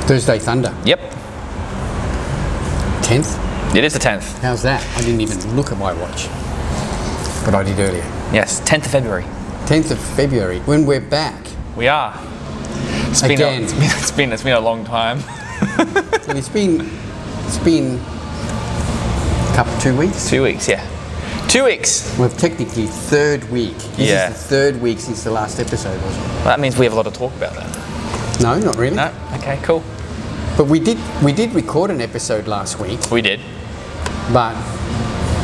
Thursday Thunder. Yep. 10th? It is the 10th. How's that? I didn't even look at my watch. But I did earlier. Yes, 10th of February. 10th of February, when we're back. We are. It's been a long time. And it's been a couple, 2 weeks? 2 weeks, yeah. 2 weeks. Well, technically third week. This is the third week since the last episode, wasn't it? Well, that means we have a lot to talk about then. No, not really. No? Okay, cool. But we did record an episode last week. We did. But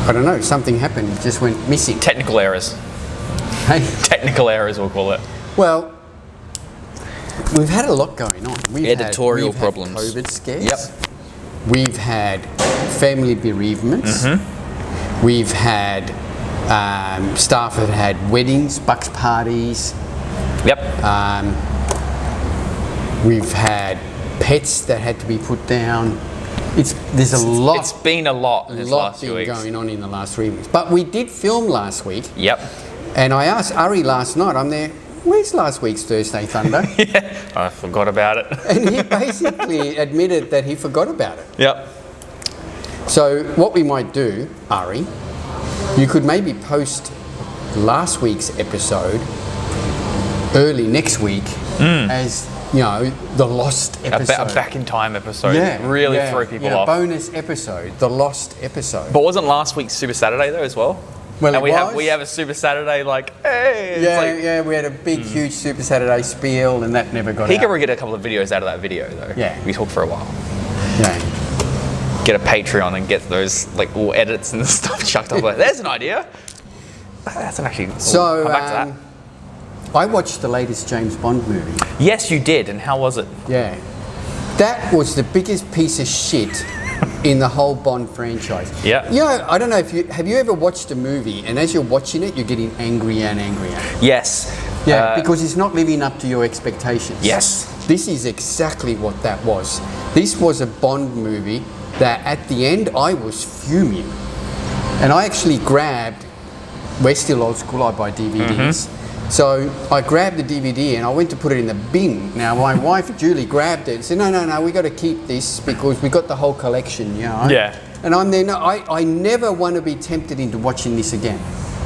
I don't know, something happened. It just went missing. Technical errors. Hey? Technical errors, we'll call it. Well, we've had a lot going on. Editorial problems. Had COVID scares. Yep. We've had family bereavements. Mm-hmm. We've had staff that had weddings, bucks parties. Yep. We've had pets that had to be put down. There's a lot. It's been a lot in this last few weeks. Going on in the last 3 weeks. But we did film last week. Yep. And I asked Ari last night, I'm there, where's last week's Thursday Thunder? Yeah, I forgot about it. And he basically admitted that he forgot about it. Yep. So what we might do, Ari, you could maybe post last week's episode early next week as, the lost episode. A back in time episode. Yeah. Really throw people off. Bonus episode, the lost episode. But wasn't last week's Super Saturday though as well? Well, and we have a Super Saturday hey. We had a big, huge Super Saturday spiel, and that never got out. He could get a couple of videos out of that video though. Yeah. We talked for a while. Yeah. Get a Patreon and get those all edits and stuff chucked up. There's an idea. That's actually. So come back to that. I watched the latest James Bond movie. Yes, you did, and how was it? Yeah, that was the biggest piece of shit in the whole Bond franchise. Yeah. I don't know if have you ever watched a movie and as you're watching it, you're getting angrier and angrier. Yes. Yeah, because it's not living up to your expectations. Yes. This is exactly what that was. This was a Bond movie that at the end I was fuming. And I actually grabbed, we're still old school, I buy DVDs. So I grabbed the DVD and I went to put it in the bin. Now my wife Julie grabbed it and said, no, we got to keep this because we got the whole collection, Yeah. And I'm there, I never want to be tempted into watching this again.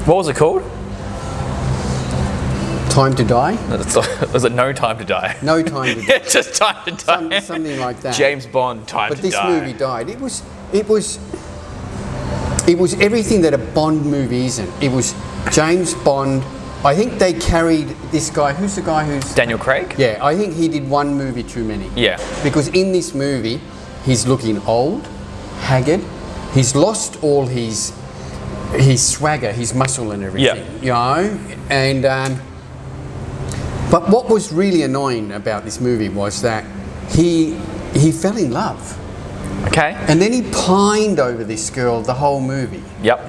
What was it called? Time to Die? Was it No Time to Die? No Time to Die. Just Time to Die. Something like that. James Bond, Time to Die. But this movie died. It was everything that a Bond movie isn't. It was James Bond. I think they carried this guy. Who's the guy who's... Daniel Craig? Yeah, I think he did one movie too many. Yeah. Because in this movie, he's looking old, haggard. He's lost all his swagger, his muscle and everything. Yeah. And... but what was really annoying about this movie was that he fell in love. Okay. And then he pined over this girl the whole movie. Yep.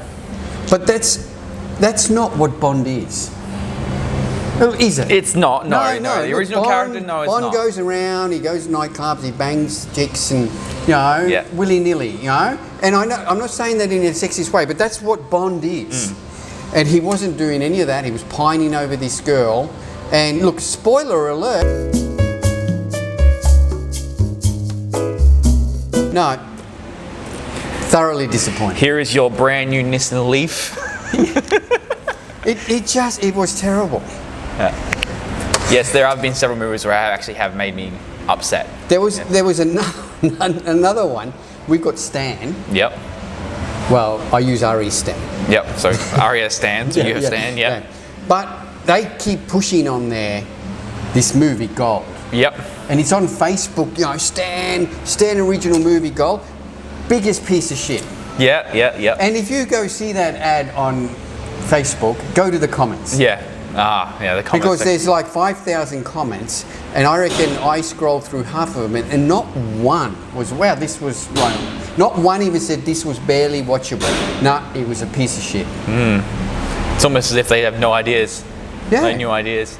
But that's not what Bond is. Well, is it? It's not. No. The original character, it's not. Bond goes around, he goes to nightclubs, he bangs chicks and, willy-nilly, And I'm not saying that in a sexist way, but that's what Bond is. And he wasn't doing any of that. He was pining over this girl. And look, spoiler alert. No. Thoroughly disappointed. Here is your brand new Nissan Leaf. It was terrible. Yes, there have been several movies where have made me upset. There was another one. We've got Stan. Yep. Well, I use Ari's Stan. Yep. So Aria stands. You have Stan. Yep. Yeah. But they keep pushing on this movie Gold. Yep. And it's on Facebook. Stan original movie Gold. Biggest piece of shit. Yeah. And if you go see that ad on Facebook, go to the comments. Yeah. The comments. Because there's like 5,000 comments, and I reckon I scrolled through half of them, and not one was, wow, this was like, not one even said this was barely watchable. No, it was a piece of shit. It's almost as if they have no ideas. Yeah. No new ideas.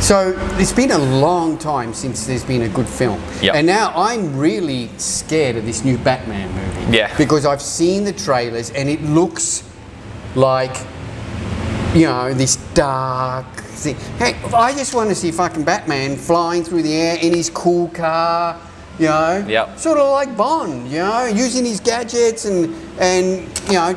So it's been a long time since there's been a good film. Yep. And now I'm really scared of this new Batman movie. Yeah. Because I've seen the trailers and it looks like, this dark thing. Hey, I just want to see fucking Batman flying through the air in his cool car, you know? Yep. Sort of like Bond, you know, using his gadgets and you know,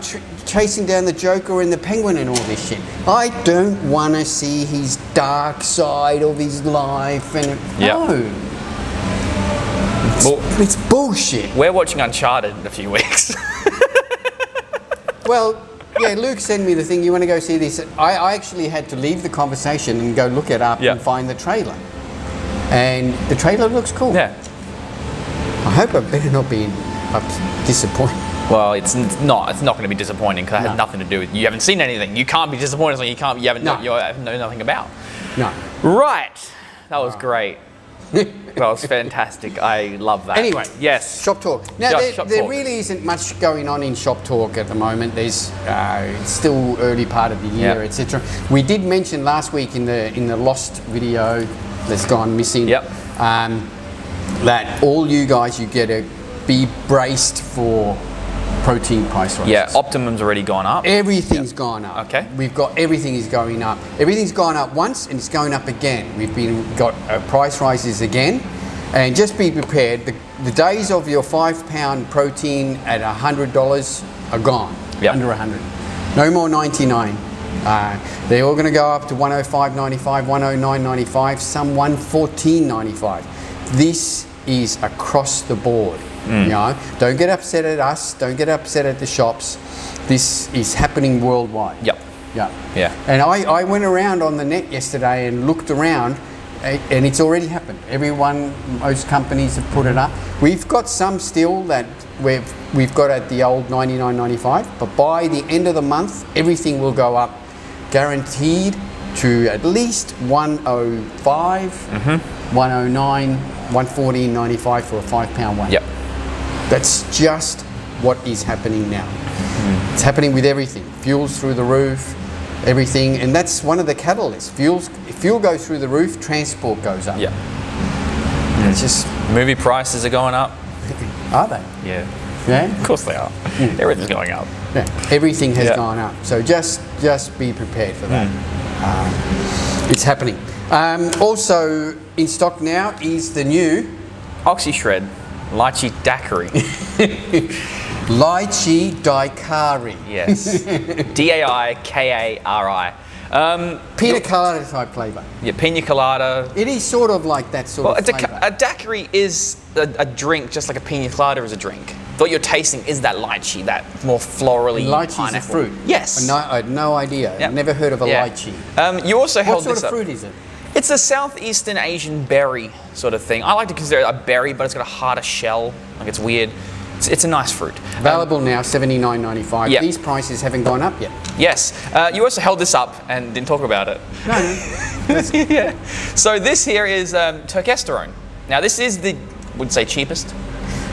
chasing down the Joker and the Penguin and all this shit. I don't want to see his dark side of his life and no. It's bullshit. We're watching Uncharted in a few weeks. Well, yeah, Luke sent me the thing, you want to go see this? I actually had to leave the conversation and go look it up and find the trailer. And the trailer looks cool. Yeah. I hope I better not be disappointed. Well, it's not going to be disappointing because it has nothing to do with you haven't seen anything. You can't be disappointed so you know nothing about. No. Right. That was great. That was fantastic. I love that. Anyway, yes. Shop Talk. Now, Shop there Talk. really isn't much going on in Shop Talk at the moment. There's it's still early part of the year, etc. We did mention last week in the lost video that's gone missing. That all you guys, you get to be braced for protein price rises. Yeah, Optimum's already gone up. Everything's gone up. Okay. We've got everything is going up. Everything's gone up once and it's going up again. We've got price rises again, and just be prepared. The days of your £5 protein at $100 are gone. Under 100. No more 99. They're all going to go up to 105.95, 109.95, some 114.95. This is across the board. You know, don't get upset at us. Don't get upset at the shops. This is happening worldwide. Yeah. And I went around on the net yesterday and looked around, and it's already happened. Most companies have put it up. We've got some still that we've got at the old $99.95, but by the end of the month, everything will go up, guaranteed to at least 105, 109, 114.95 for a £5 one. That's just what is happening now. It's happening with everything. Fuel's through the roof, everything, and that's one of the catalysts. If fuel goes through the roof, transport goes up. It's just movie prices are going up. Are they? Yeah. Of course they are. Everything's going up. Everything has gone up. So just be prepared for that. It's happening. Also in stock now is the new Oxyshred Lychee Die-Kari. Lychee Die-Kari. Yes. D-A-I-K-A-R-I. Pina colada type flavour. Yeah, pina colada. It is sort of like that sort of flavour. A daiquiri is a drink just like a pina colada is a drink. What you're tasting is that lychee, that more florally Lychee is a fruit? Yes. I had no idea. I've never heard of a lychee. You also held What this sort of up. fruit is it? It's a Southeastern Asian berry sort of thing. I like to consider it a berry, but it's got a harder shell. Like it's weird. It's a nice fruit. Available now, $79.95. Yep. These prices haven't gone up yet. Yes. You also held this up and didn't talk about it. No. Yeah. So this here is turkesterone. Now this is would say cheapest.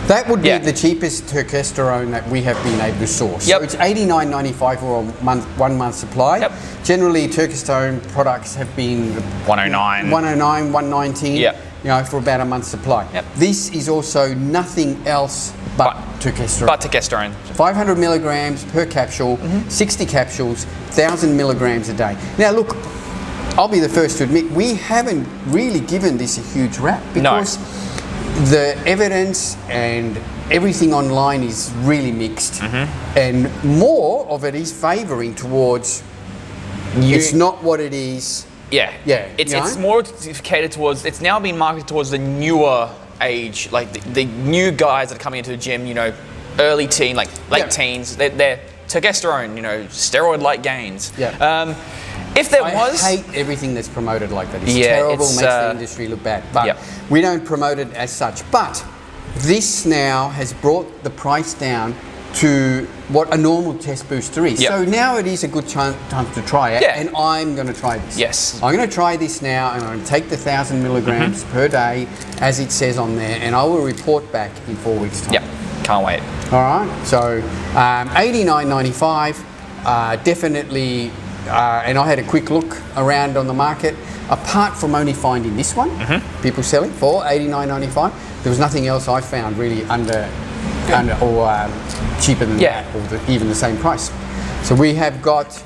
That would be the cheapest turkesterone that we have been able to source. So it's $89.95 for a 1 month supply. Generally, turkesterone products have been $109, $119. You know, for about a month's supply. This is also nothing else but turkesterone. 500 milligrams per capsule, 60 capsules, 1,000 milligrams a day. Now look, I'll be the first to admit, we haven't really given this a huge rap because the evidence and everything online is really mixed, and more of it is favouring towards it's not what it is. It's more catered towards. It's now being marketed towards the newer age, like the new guys that are coming into the gym. You know, early teen, like late teens. They're testosterone. You know, steroid-like gains. If there was, I hate everything that's promoted like that. It's terrible. Makes the industry look bad. But we don't promote it as such. But this now has brought the price down to what a normal test booster is. So now it is a good time to try it, and I'm going to try this. I'm going to try this now, and I'm going to take the 1,000 milligrams per day, as it says on there, and I will report back in 4 weeks' time. Can't wait. All right, so $89.95, definitely, and I had a quick look around on the market. Apart from only finding this one, people selling for $89.95, there was nothing else I found really under or cheaper than that, or even the same price. So we have got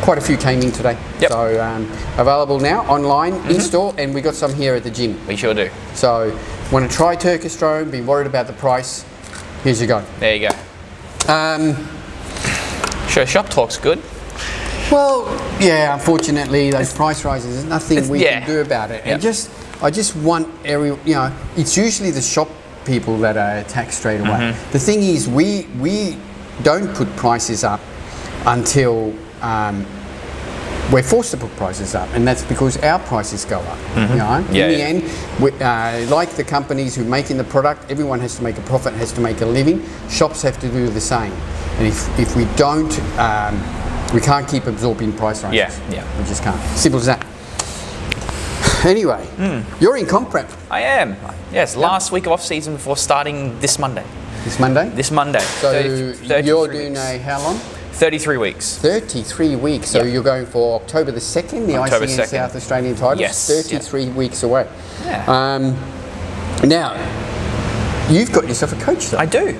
quite a few came in today. Yep. So available now online, in store, and we got some here at the gym. We sure do. So want to try Turkish drone, be worried about the price, here's you go. There you go. Sure, shop talk's good. Well, yeah, unfortunately, those price rises, there's nothing we can do about it. Yep. And I just want it's usually the shop people that are attacked straight away. The thing is, we don't put prices up until we're forced to put prices up, and that's because our prices go up. In the end, like the companies who are making the product, everyone has to make a profit, has to make a living. Shops have to do the same, and if we don't, we can't keep absorbing price rises. We just can't. Simple as that. Anyway, you're in comp prep. I am. Yes, last week of off season before starting this Monday. This Monday? This Monday. So you're doing how long? 33 weeks. 33 weeks. So you're going for October the 2nd, the October ICN 2nd. South Australian titles. Yes. 33 weeks away. Yeah. Now, you've got yourself a coach though. I do.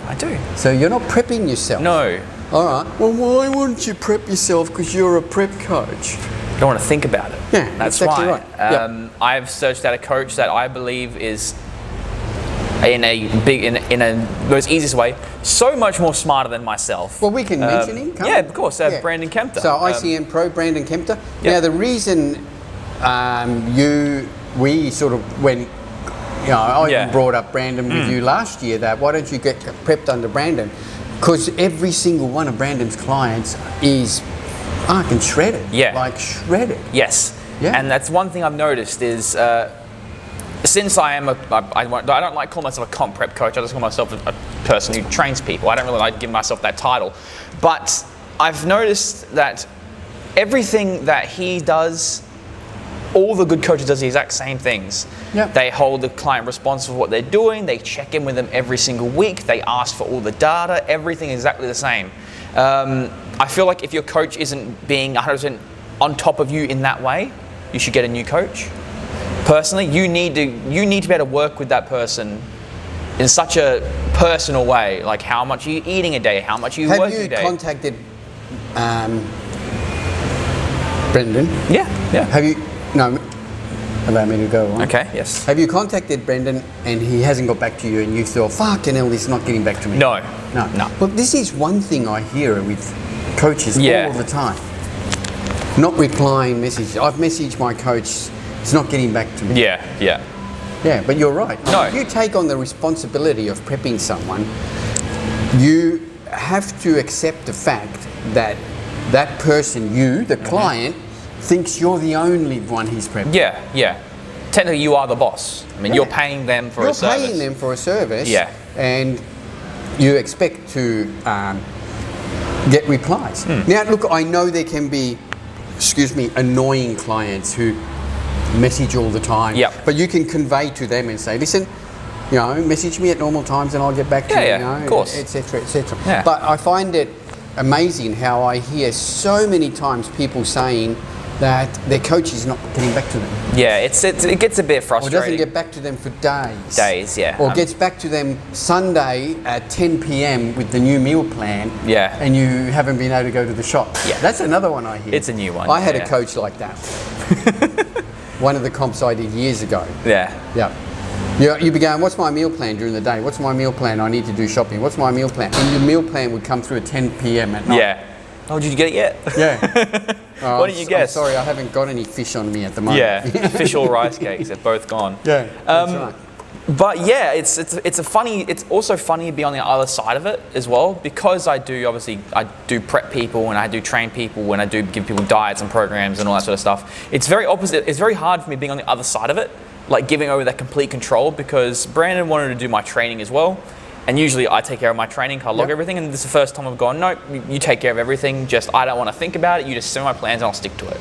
So you're not prepping yourself. No. All right. Well, why wouldn't you prep yourself? Because you're a prep coach. Don't want to think about it. Yeah, that's exactly why. Right. I've searched out a coach that I believe is in a most easiest way, so much more smarter than myself. Well, we can mention him, can't we? Yeah, of course. Brandon Kempter. So ICN Pro, Brandon Kempter. Now the reason we sort of went, I even brought up Brandon with you last year, that why don't you get prepped under Brandon? Because every single one of Brandon's clients is fucking shredded. Yeah. Like shredded. Yes. Yeah. And that's one thing I've noticed is since I don't like calling myself a comp prep coach, I just call myself a person who trains people. I don't really like giving myself that title. But I've noticed that everything that he does, all the good coaches does the exact same things. Yep. They hold the client responsible for what they're doing, they check in with them every single week, they ask for all the data, everything is exactly the same. I feel like if your coach isn't being 100% on top of you in that way, you should get a new coach. Personally, you need to be able to work with that person in such a personal way, like how much are you eating a day, how much are you working a day. Have you contacted Brendan? Yeah. Have you? No. Allow me to go on. Okay. Yes. Have you contacted Brendan and he hasn't got back to you, and you thought, "Fucking hell, this is not getting back to me"? No. Well, this is one thing I hear with coaches all the time. Not replying messages. I've messaged my coach. It's not getting back to me. Yeah, but you're right. No. If you take on the responsibility of prepping someone, you have to accept the fact that that person, the client, thinks you're the only one he's prepping. Yeah. Technically, you are the boss. I mean, you're paying them for a service. You're paying them for a service. Yeah. And you expect to get replies. Now, look, I know there can be, annoying clients who message all the time. Yep. But you can convey to them and say, listen, message me at normal times and I'll get back to you. Of course. Etc. etc. Yeah. But I find it amazing how I hear so many times people saying that their coach is not getting back to them. Yeah, it gets a bit frustrating. Or doesn't get back to them for days. Days, yeah. Or gets back to them Sunday at 10 p.m. with the new meal plan. Yeah. And you haven't been able to go to the shop. Yeah. That's another one I hear. It's a new one. I had a coach like that. One of the comps I did years ago. Yeah. You began, what's my meal plan during the day? What's my meal plan? I need to do shopping. What's my meal plan? And your meal plan would come through at 10 p.m. at night. Yeah. Oh, did you get it yet? Yeah. What did you guess? I'm sorry, I haven't got any fish on me at the moment. Yeah, fish or rice cakes, they're both gone. Yeah, that's right. But yeah, it's also funny to be on the other side of it as well, because I do prep people and I do train people and I do give people diets and programs and all that sort of stuff. It's very opposite. It's very hard for me being on the other side of it, like giving over that complete control, because Brandon wanted to do my training as well. And usually I take care of my training, I log everything, and this is the first time I've gone, no, you take care of everything, just I don't want to think about it, you just send me my plans and I'll stick to it.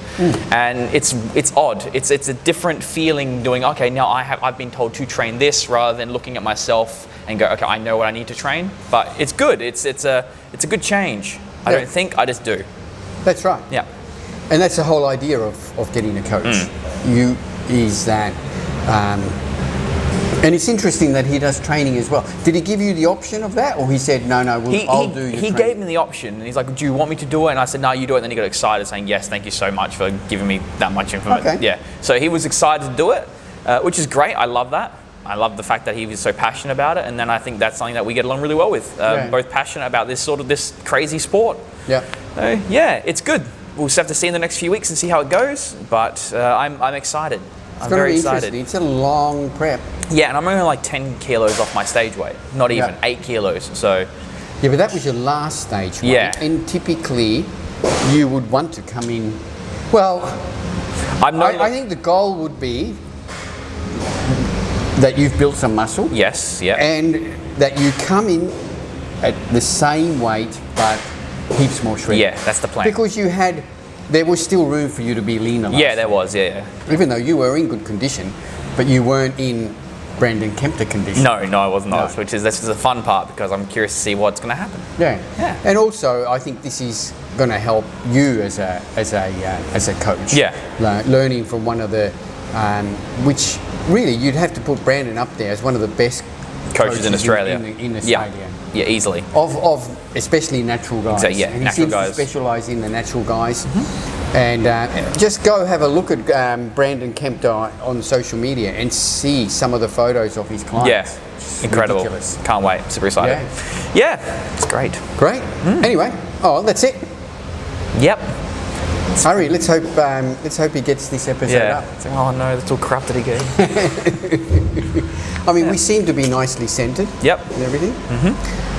And it's odd. It's a different feeling doing, okay, now I've been told to train this, rather than looking at myself and go, okay, I know what I need to train. But it's good. It's a good change. I don't think, I just do. That's right. Yeah. And that's the whole idea of getting a coach. Is that And it's interesting that he does training as well. Did he give you the option of that, or he said, no, I'll do your He training? gave me the option, and he's like, do you want me to do it? And I said, no, you do it. And then he got excited, saying, yes, thank you so much for giving me that much information. Okay. Yeah. So he was excited to do it, which is great. I love that. I love the fact that he was so passionate about it, and then I think that's something that we get along really well with. Both passionate about this crazy sport. Yeah. Yeah, it's good. We'll just have to see in the next few weeks and see how it goes, but I'm excited. I'm very excited. It's a long prep. Yeah, and I'm only like 10 kilos off my stage weight, not even 8 kilos. So. Yeah, but that was your last stage weight. Yeah. And typically, you would want to come in. Well, I think the goal would be that you've built some muscle. Yes, yeah. And that you come in at the same weight, but heaps more shredded. Yeah, that's the plan. Because there was still room for you to be leaner. Yeah, there was, yeah. Even though you were in good condition, but you weren't in Brandon Kempter condition. No, I was not. No. This is the fun part, because I'm curious to see what's going to happen. Yeah. And also, I think this is going to help you as a coach. Yeah. Learning from one of the, which really you'd have to put Brandon up there as one of the best coaches in Australia. In Australia. Yeah, easily. Of especially natural guys. Exactly, yeah, and he natural seems guys. to specialise in the natural guys. And just go have a look at Brandon Kempter on social media and see some of the photos of his clients. Yeah, incredible. Ridiculous. Can't wait. Super excited. Yeah, it's great. Great. Anyway, that's it. Yep. Hurry, let's hope he gets this episode up. It's like, oh no, that's all corrupted again. I mean, we seem to be nicely centred. Yep. And everything.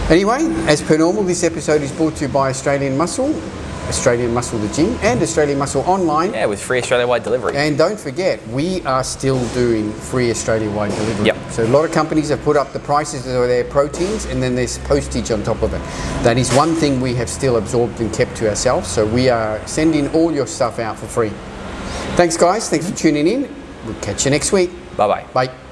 Anyway, as per normal, this episode is brought to you by Australian Muscle the Gym, and Australian Muscle Online. Yeah, with free Australia-wide delivery. And don't forget, we are still doing free Australia-wide delivery. Yep. So a lot of companies have put up the prices of their proteins, and then there's postage on top of it. That is one thing we have still absorbed and kept to ourselves. So we are sending all your stuff out for free. Thanks, guys. Thanks for tuning in. We'll catch you next week. Bye-bye. Bye.